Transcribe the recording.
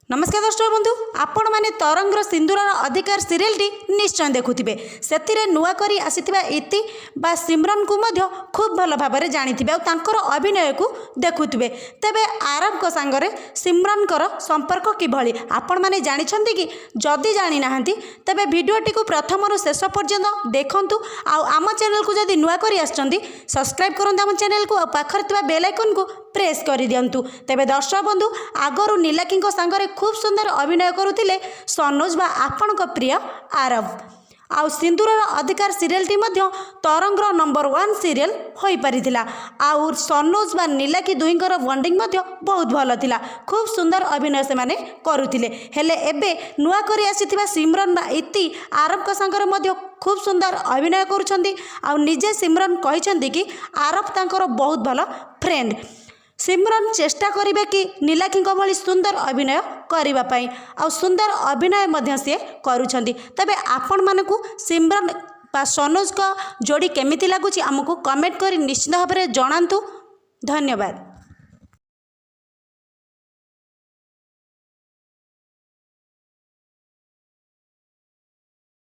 नमस्कार दर्शक बंधु आपण मैंने तरंगर सिंदूर अधिकार सीरियल टी निश्चय देखुथिबे। सेतिरे नुआ करी आसीथिबा इति बा सिमरन को मध्य खूब भल भाव में जानिथिबे और तांकर अभिनय को देखुथिबे। तेबे आरब को सांगरे सिमरन कर संपर्क किभली आपण माने जानिछंती कि जदि जानि नाहंती तेबे भिडियोटी को प्रथम रु शेष पर्यंत देखंतु। आ आम चैनल को जदि नुआ करी आछंती सब्सक्राइब करंतु आम चैनल को, पाखरे थिबा बेल आइकन को प्रेस कर दियंतु। तेबे दर्शक बंधु आगरु नीलाकी सांगरे खूब सुंदर अभिनय करुथिले सनोज बा आपणक प्रिय आरब। आउ सिंदूर अधिकार सीरियल टी मध्य तरंगर नंबर 1 सीरियल होई परिथिला। आउ सनोज बा नीलाकी दुईंकर बॉन्डिंग मध्य बहुत भल थिला। खूब सुंदर अभिनय से माने करुथिले। हेले एबे नुआ करी आसीथिबा सिमरन बा इति आरब का संगर मध्य खूब सुंदर अभिनय करुछंती। आउ निजे सिमरन कहिछंती कि आरब तांकर बहुत भल फ्रेंड। सिमरन चेष्टा करिबे कि नीलाकी भली सुंदर अभिनय करिबा पई आ सुंदर अभिनय मध्य से करूछंती। तबे आपण मानकु सिमरन बा सनोज का जोड़ी केमिति लागुची आमको कमेंट करी निश्चित भाव में जणांतु। धन्यवाद।